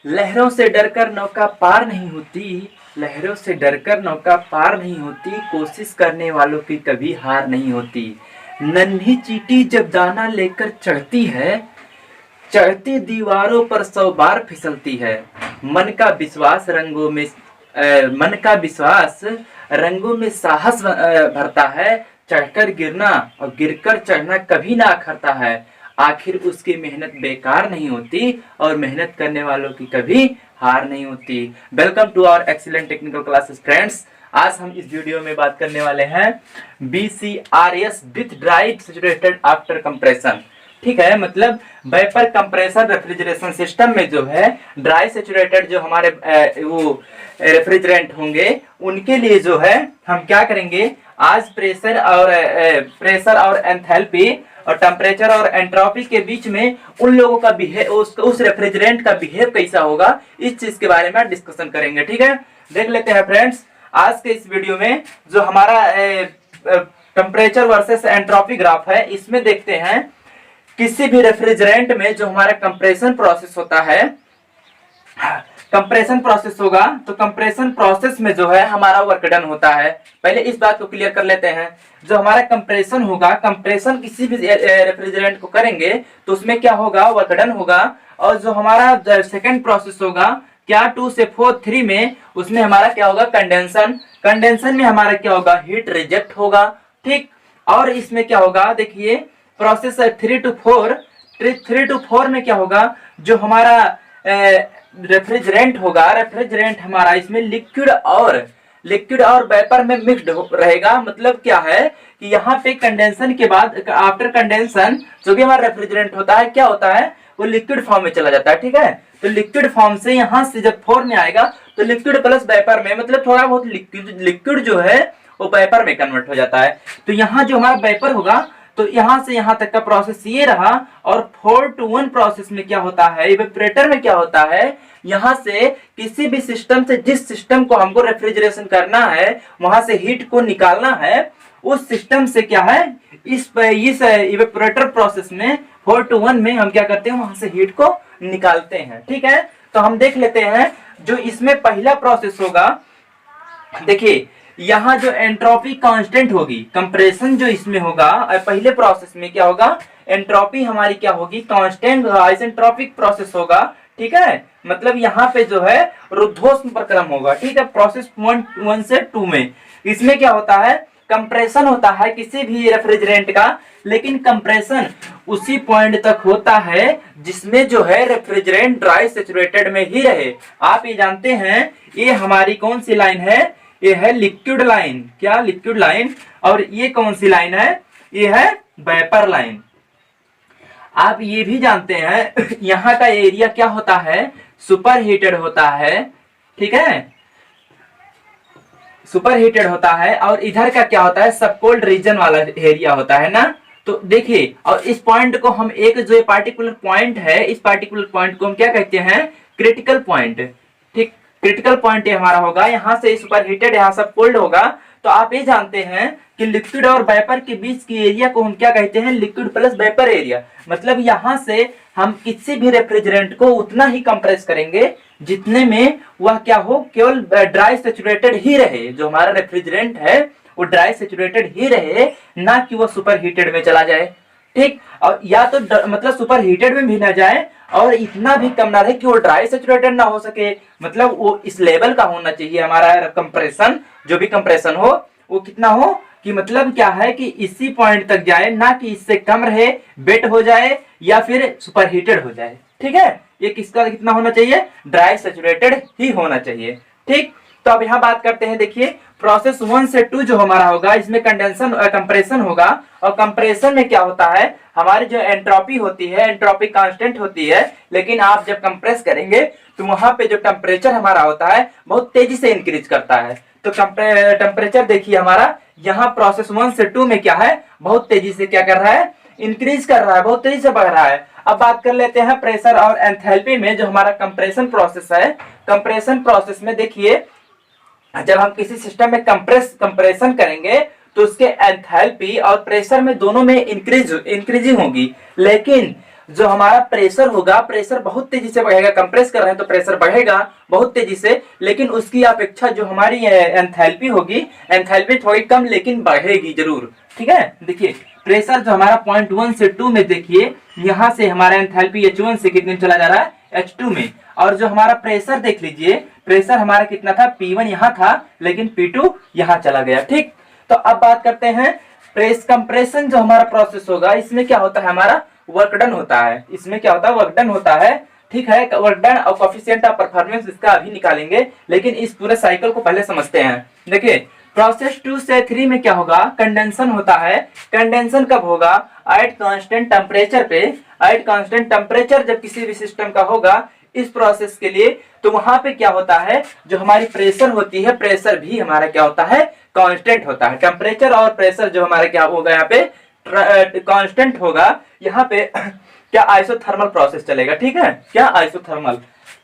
लहरों से डरकर नौका पार नहीं होती, लहरों से डरकर नौका पार नहीं होती, कोशिश करने वालों की कभी हार नहीं होती। नन्ही चींटी जब दाना लेकर चढ़ती है, चढ़ती दीवारों पर 100 बार फिसलती है। मन का विश्वास रंगों में मन का विश्वास रंगों में साहस भरता है। चढ़कर गिरना और गिरकर चढ़ना कभी ना अखरता है। आखिर उसकी मेहनत बेकार नहीं होती और मेहनत करने वालों की कभी हार नहीं होती। Welcome to our excellent technical classes friends. आज हम इस वीडियो में बात करने वाले हैं BCRS with dry saturated after compression. ठीक है, मतलब वेपर कंप्रेसर रेफ्रिजरेशन सिस्टम में जो है ड्राई सैचुरेटेड जो हमारे वो रेफ्रिजरेंट होंगे उनके लिए जो है हम क्या करेंगे, आज प्रेशर और एंथैल्पी और टेम्परेचर और एंट्रोपी के बीच में उन लोगों का बिहेव, उस रेफ्रिजरेंट का बिहेव कैसा होगा, इस चीज के बारे में डिस्कशन करेंगे। ठीक है, देख लेते हैं फ्रेंड्स। आज के इस वीडियो में जो हमारा टेम्परेचर वर्सेस एंट्रोपी ग्राफ है, इसमें देखते हैं किसी भी रेफ्रिजरेंट में जो हमारा कंप्रेशन प्रोसेस होता है, कंप्रेशन प्रोसेस होगा तो कंप्रेशन प्रोसेस में जो है हमारा वर्क डन होता है। पहले इस बात को क्लियर कर लेते हैं। जो हमारा कंप्रेशन होगा, कंप्रेशन किसी भी रेफ्रिजरेंट को करेंगे तो उसमें क्या होगा, वर्क डन होगा। और जो हमारा सेकंड प्रोसेस होगा क्या 2 से 4 3 में, उसमें हमारा क्या होगा, कंडेंसन। कंडेंसन में हमारा क्या होगा, हीट रिजेक्ट होगा। ठीक, और इसमें क्या होगा, देखिए प्रोसेस 3 to 4 में क्या होगा, जो हमारा रेफ्रिजरेंट होगा, रेफ्रिजरेंट हमारा इसमें लिक्विड और वेपर में मिक्स्ड रहेगा। मतलब क्या है कि यहाँ पे कंडेंसन के बाद, आफ्टर कंडेंसन जो भी हमारा रेफ्रिजरेंट होता है, क्या होता है, वो लिक्विड फॉर्म में चला जाता है। ठीक है, तो लिक्विड फॉर्म से यहाँ से जब 4 में आएगा तो लिक्विड प्लस वेपर में, मतलब थोड़ा बहुत लिक्विड जो है वो वेपर में कन्वर्ट हो जाता है। तो यहाँ जो हमारा वेपर होगा तो यहां से यहां तक का प्रोसेस ये रहा। और 4 to 1 प्रोसेस में क्या होता है, इवेपोरेटर में क्या होता है, यहां से किसी भी सिस्टम से, जिस सिस्टम को हमको रेफ्रिजरेशन करना है, वहां से हीट को निकालना है, उस सिस्टम से क्या है, इस इवेपोरेटर प्रोसेस में 4 to 1 में हम क्या करते हैं, वहां से हीट को निकालते हैं। ठीक है, तो हम देख लेते हैं जो इसमें पहला प्रोसेस होगा। देखिए यहाँ जो एंट्रोपी कांस्टेंट होगी, कंप्रेशन जो इसमें होगा, पहले प्रोसेस में क्या होगा, एंट्रोपी हमारी क्या होगी, कांस्टेंट आइसेंट्रोपिक प्रोसेस होगा। ठीक है, मतलब यहाँ पे जो है रुद्धोष्म प्रक्रम होगा। ठीक है, प्रोसेस 1 से 2 में इसमें क्या होता है, कंप्रेशन होता है किसी भी रेफ्रिजरेंट का, लेकिन कंप्रेशन उसी पॉइंट तक होता है जिसमें जो है रेफ्रिजरेंट ड्राई सैचुरेटेड में ही रहे। आप ये जानते हैं, ये हमारी कौन सी लाइन है, ये है लिक्विड लाइन। क्या, लिक्विड लाइन। और ये कौन सी लाइन है, ये है वेपर लाइन। आप ये भी जानते हैं यहाँ का एरिया क्या होता है, सुपर हीटेड होता है। ठीक है, सुपर हीटेड होता है। और इधर का क्या होता है, सब कोल्ड रीजन वाला एरिया होता है ना। तो देखिए, और इस पॉइंट को हम, एक जो पार्टिकुलर पॉइंट है, इस पार्टिकुलर पॉइंट को हम क्या कहते हैं, क्रिटिकल पॉइंट। ठीक, क्रिटिकल पॉइंट ये हमारा होगा, यहाँ से सुपर हीटेड, यहाँ सब कोल्ड होगा। तो आप ये जानते हैं कि लिक्विड और वेपर के बीच की एरिया को हम क्या कहते हैं, लिक्विड प्लस वेपर एरिया। मतलब यहाँ से हम किसी भी रेफ्रिजरेंट को उतना ही कंप्रेस करेंगे जितने में वह क्या हो, केवल ड्राई सैचुरेटेड ही रहे। जो हमारा रेफ्रिजरेंट है वो ड्राई सैचुरेटेड ही रहे, ना कि वो सुपर हीटेड में चला जाए। ठीक, और या तो मतलब सुपर हीटेड में भी ना जाए और इतना भी कम ना रहे कि वो ड्राई सैचुरेटेड ना हो सके। मतलब वो इस लेवल का होना चाहिए हमारा कंप्रेशन, जो भी कंप्रेशन हो वो कितना हो कि मतलब क्या है कि इसी पॉइंट तक जाए, ना कि इससे कम रहे, वेट हो जाए या फिर सुपर हीटेड हो जाए। ठीक है, ये किसका कितना होना चाहिए, ड्राई सैचुरेटेड ही होना चाहिए। ठीक, तो अब यहाँ बात करते हैं। देखिए प्रोसेस 1 से 2 जो हमारा होगा, इसमें कंडेंसन कंप्रेशन होगा। और कंप्रेशन में क्या होता है, हमारी जो एंट्रोपी होती है, एंट्रोपी कांस्टेंट होती है, लेकिन आप जब कंप्रेस करेंगे तो वहां पे जो टेम्परेचर हमारा होता है बहुत तेजी से इंक्रीज करता है। तो टेम्परेचर देखिए हमारा यहाँ प्रोसेस 1 से 2 में क्या है, बहुत तेजी से क्या कर रहा है, इंक्रीज कर रहा है, बहुत तेजी से बढ़ रहा है। अब बात कर लेते हैं प्रेशर और एंथैल्पी में, जो हमारा कंप्रेशन प्रोसेस है। कंप्रेशन प्रोसेस में देखिए, जब हम किसी सिस्टम में कंप्रेशन करेंगे तो उसके एंथैल्पी और प्रेशर में दोनों में इंक्रीजिंग होगी। लेकिन जो हमारा प्रेशर होगा, प्रेशर बहुत तेजी से बढ़ेगा, कंप्रेस कर रहे हैं तो प्रेशर बढ़ेगा बहुत तेजी से, लेकिन उसकी अपेक्षा जो हमारी एंथैल्पी होगी, एंथैल्पी थोड़ी कम लेकिन बढ़ेगी जरूर। ठीक है, देखिए प्रेशर जो हमारा पॉइंट 1 से 2 में, देखिए यहाँ से हमारा एंथैल्पी H1 से कितने चला जा रहा है H2 में, और जो हमारा प्रेशर देख लीजिए, प्रेशर हमारा कितना था, P1 यहाँ था लेकिन P2 यहाँ चला गया। ठीक, तो अब बात करते हैं प्रेस कंप्रेशन जो हमारा प्रोसेस होगा, इसमें क्या होता है, हमारा वर्क डन होता है। इसमें क्या होता है, वर्क डन होता है। ठीक है, वर्क डन और कोएफिशिएंट ऑफ परफॉर्मेंस इसका अभी निकालेंगे, लेकिन इस पूरे साइकिल को पहले समझते हैं। देखिए प्रोसेस 2 से 3 में क्या होगा, कंडेंसन होता है। कंडेंसन कब होगा, एट कांस्टेंट टेम्परेचर पे। एट कांस्टेंट टेम्परेचर जब किसी भी सिस्टम का होगा इस प्रोसेस के लिए, तो वहां पे क्या होता है, जो हमारी प्रेशर होती है, प्रेशर भी हमारा क्या होता है, कांस्टेंट होता है। टेम्परेचर और प्रेशर जो हमारा क्या होगा, यहाँ पे कांस्टेंट होगा। यहाँ पे क्या आइसोथर्मल प्रोसेस चलेगा। ठीक है, क्या आइसोथर्मल।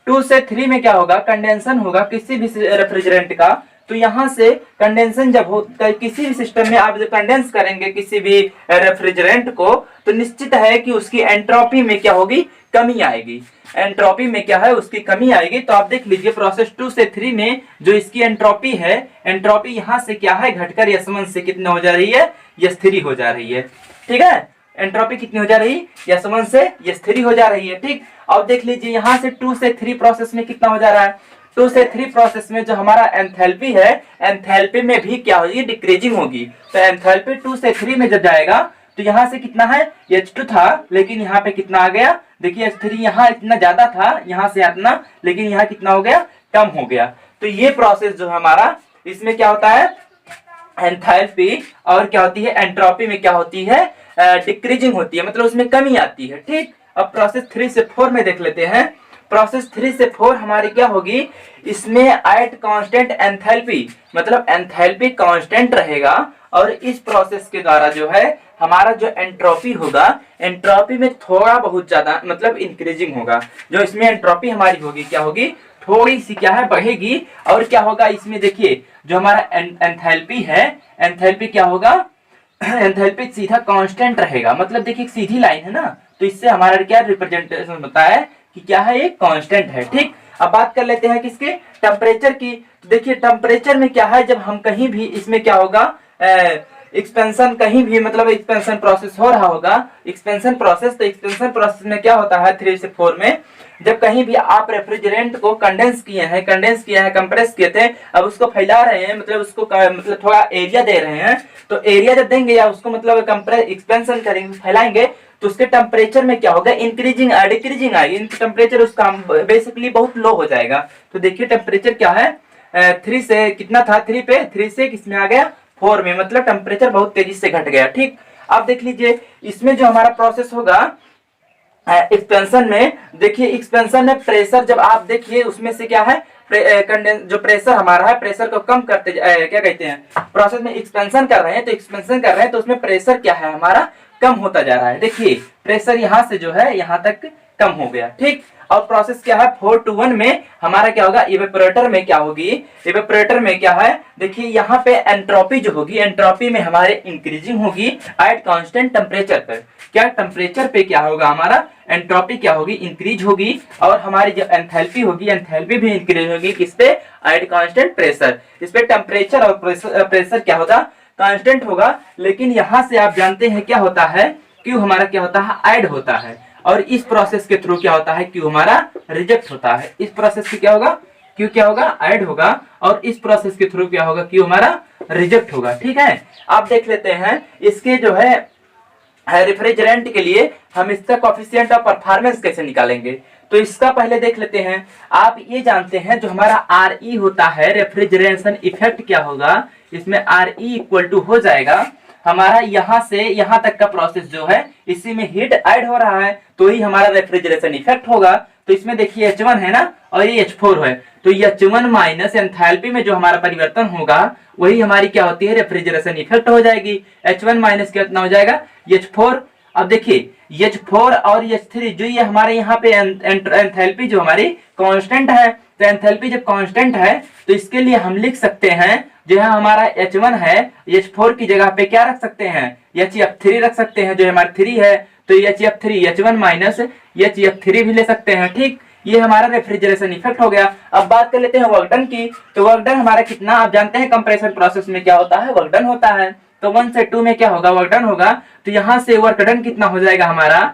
2 से 3 में क्या होगा, कंडेंसन होगा किसी भी रेफ्रिजरेंट का। तो यहाँ से कंडेंसन जब हो, किसी भी सिस्टम में आप जब कंडेंस करेंगे किसी भी रेफ्रिजरेंट को, तो निश्चित है कि उसकी एंट्रोपी में क्या होगी, कमी आएगी। एंट्रोपी में क्या है, उसकी कमी आएगी। तो आप देख लीजिए प्रोसेस 2 से 3 में जो इसकी एंट्रोपी है, एंट्रोपी यहाँ से क्या है, घटकर S1 से कितने हो जा रही है, S3 हो जा रही है। ठीक है, एंट्रोपी कितनी हो जा रही है, S1 से S3 हो जा रही है। ठीक, अब देख लीजिए यहाँ से 2 से 3 प्रोसेस में कितना हो जा रहा है, 2 से 3 प्रोसेस में जो हमारा एंथैल्पी है, एंथैल्पी में भी क्या होगी, डिक्रीजिंग होगी। तो एंथैल्पी 2 से 3 में जब जाएगा तो यहाँ से कितना है, H2 था, लेकिन यहाँ पे कितना आ गया, देखिए H3 यहाँ इतना ज्यादा था, यहाँ से इतना, लेकिन यहाँ कितना हो गया, कम हो गया। तो ये प्रोसेस जो हमारा, इसमें क्या होता है, एंथैल्पी और क्या होती है, एंट्रोपी में क्या होती है, डिक्रीजिंग होती है, मतलब उसमें कमी आती है। ठीक, अब प्रोसेस 3 से 4 में देख लेते हैं। प्रोसेस 3 से 4 हमारी क्या होगी, इसमें एट कांस्टेंट एंथैल्पी, मतलब एंथैल्पी कांस्टेंट रहेगा, और इस प्रोसेस के द्वारा जो है हमारा जो एंट्रोपी होगा, एंट्रोपी में थोड़ा बहुत ज्यादा मतलब इंक्रीजिंग होगा। जो इसमें एंट्रोपी हमारी होगी, क्या होगी, थोड़ी सी क्या है, बढ़ेगी। और क्या होगा इसमें, देखिए जो हमारा एंथैल्पी है, एंथैल्पी क्या होगा, एंथैल्पी सीधा कांस्टेंट रहेगा। मतलब देखिए सीधी लाइन है ना, तो इससे हमारा क्या रिप्रेजेंटेशन होता है कि क्या है, ये कांस्टेंट है। ठीक, अब बात कर लेते हैं किसके, टेम्परेचर की। तो देखिए टेम्परेचर में क्या है, जब हम कहीं भी, इसमें क्या होगा, एक्सपेंशन कहीं भी, मतलब एक्सपेंशन प्रोसेस हो रहा होगा, एक्सपेंशन प्रोसेस। तो एक्सपेंशन प्रोसेस में क्या होता है, 3 से 4 में, जब कहीं भी आप रेफ्रिजरेंट को कंडेंस किए हैं, कंप्रेस किए थे, अब उसको फैला रहे हैं, मतलब उसको मतलब थोड़ा एरिया दे रहे हैं, तो एरिया जब देंगे या उसको मतलब एक्सपेंशन करेंगे, फैलाएंगे, तो उसके टेम्परेचर में क्या होगा, इंक्रीजिंग डिक्रीजिंग आएगी। टेम्परेचर उसका बेसिकली बहुत लो हो जाएगा। तो देखिए टेम्परेचर क्या है, 3 से कितना था, 3 पे, 3 से किसमें आ गया, 4 में, मतलब टेम्परेचर बहुत तेजी से घट गया। ठीक, अब देख लीजिए इसमें जो हमारा प्रोसेस होगा एक्सपेंशन में, देखिए एक्सपेंशन में प्रेशर जब आप देखिए उसमें से क्या है, जो प्रेशर हमारा है, प्रेशर को कम करते क्या कहते हैं, प्रोसेस में एक्सपेंशन कर रहे हैं, तो एक्सपेंशन कर रहे हैं तो उसमें प्रेशर क्या है, हमारा कम होता जा रहा है। देखिए प्रेशर यहाँ से जो है यहाँ तक कम हो गया। ठीक, और प्रोसेस क्या है, 4 to 1 में हमारा क्या होगा, इवेपोरेटर में क्या होगी, इवेपोरेटर में क्या है, देखिए यहाँ पे एंट्रोपी जो होगी, एंट्रोपी में हमारे इंक्रीजिंग होगी एट कांस्टेंट टेम्परेचर पर। क्या टेम्परेचर पे क्या होगा, हमारा एंट्रोपी क्या होगी, इंक्रीज होगी, और हमारी जो एंथैल्पी होगी, एंथैल्पी भी इंक्रीज होगी, किस पे, एट कांस्टेंट प्रेशर। इस पे टेम्परेचर और प्रेशर क्या होगा, कांस्टेंट होगा। लेकिन यहाँ से आप जानते हैं क्या होता है, क्यू हमारा क्या होता है, ऐड होता है, और इस प्रोसेस के थ्रू क्या होता है, क्यू हमारा रिजेक्ट होता है। इस प्रोसेस से क्या होगा, क्यू क्या होगा, ऐड होगा, और इस प्रोसेस के थ्रू क्या होगा, क्यू हमारा रिजेक्ट होगा। ठीक है, आप देख लेते हैं इसके जो है रेफ्रिजरेंट के लिए हम इसका कोएफिशिएंट ऑफ परफॉर्मेंस कैसे निकालेंगे। तो इसका पहले देख लेते हैं। आप ये जानते हैं जो हमारा RE होता है, रेफ्रिजरेशन इफेक्ट क्या होगा, इसमें RE इक्वल टू हो जाएगा हमारा यहाँ से यहाँ तक का प्रोसेस जो है, इसी में हीट ऐड हो रहा है, तो ही हमारा रेफ्रिजरेशन इफेक्ट होगा। तो इसमें देखिए H1 है ना, और ये H4 है, तो H1 माइनस एंथैल्पी में जो हमारा परिवर्तन होगा, वही हमारी क्या होती है, रेफ्रिजरेशन इफेक्ट हो जाएगी। H1 माइनस कितना हो जाएगा, H4। अब देखिए H4 और H3 जो ये हमारे यहाँ पे एंथैल्पी जो हमारी कांस्टेंट है, तो एंथैल्पी जब कांस्टेंट है तो इसके लिए हम लिख सकते हैं, जो है हमारा H1 है, H4 की जगह पे क्या रख सकते हैं, HF3 रख सकते हैं, जो हमारा 3 है। तो HF3 H1 माइनस HF3 भी ले सकते हैं। ठीक, ये हमारा रेफ्रिजरेशन इफेक्ट हो गया। अब बात कर लेते हैं वर्क डन की। तो वर्क डन हमारा कितना, आप जानते हैं कंप्रेशन प्रोसेस में क्या होता है, वर्क डन होता है। तो 1 से 2 में क्या होगा, वर्क डन होगा। तो यहां से वर्क डन कितना हो जाएगा, हमारा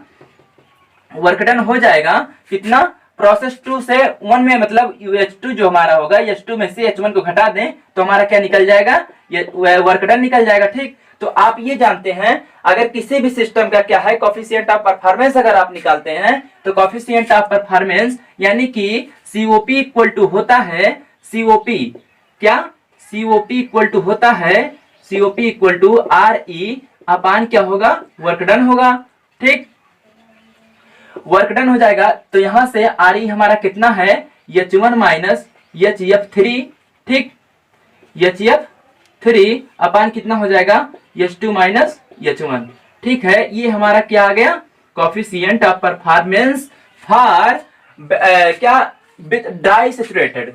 वर्क डन हो जाएगा कितना, प्रोसेस 2 से 1 में, मतलब UH2 जो हमारा होगा, H2 में से H1 को घटा दें तो हमारा क्या निकल जाएगा, ये वर्क डन निकल जाएगा। ठीक, तो आप ये जानते हैं अगर किसी भी सिस्टम का क्या है कोफिशिएंट ऑफ परफॉर्मेंस अगर आप निकालते हैं तो कोफिशिएंट ऑफ परफॉर्मेंस यानी कि COP इक्वल टू होता है, COP क्या, COP इक्वल टू होता है, COP इक्वल टू RE अपान क्या होगा, वर्क डन होगा। ठीक, वर्क डन हो जाएगा। तो यहां से RE हमारा कितना है, H1 माइनस HF3। ठीक, HF3 अपान कितना हो जाएगा, H2 माइनस H1। ठीक है, ये हमारा क्या आ गया, कोफिशिएंट ऑफ परफॉर्मेंस फॉर क्या, ड्राई सैचुरेटेड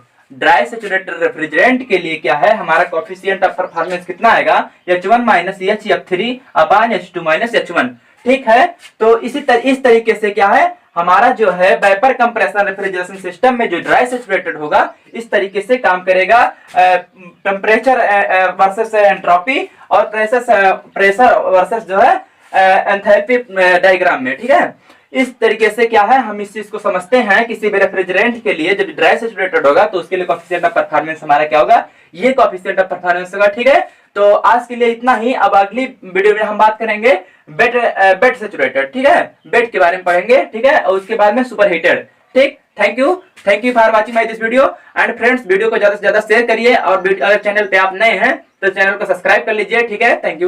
रेफ्रिजरेंट के लिए क्या है, हमारा कोफिशिएंट ऑफ परफॉर्मेंस कितना आएगा, H1 माइनस HF3 अपान H2 माइनस H1। ठीक है, तो इस तरीके से क्या है, हमारा जो है वेपर कंप्रेसर रेफ्रिजरेशन सिस्टम में जो ड्राई सैचुरेटेड होगा इस तरीके से काम करेगा, टेम्परेचर वर्सेस एंट्रोपी और प्रेशर वर्सेस जो है एंथैल्पी डायग्राम में। ठीक है, इस तरीके से क्या है, हम इस चीज को समझते हैं किसी भी रेफ्रिजरेंट के लिए जब ड्राई सैचुरेटेड होगा तो उसके लिए कोफिशिएंट ऑफ परफॉर्मेंस हमारा क्या होगा, ये कोफिशिएंट ऑफ परफॉर्मेंस होगा। ठीक है, तो आज के लिए इतना ही। अब अगली वीडियो में हम बात करेंगे बेड सैचुरेटेड। ठीक है, बेड के बारे में पढ़ेंगे। ठीक है, और उसके बाद में सुपर हीटेड। ठीक, thank you for watching my this video and friends, video को ज्यादा से ज्यादा शेयर करिए और अगर चैनल पे आप नए हैं तो चैनल को सब्सक्राइब कर लीजिए। ठीक है, थैंक यू।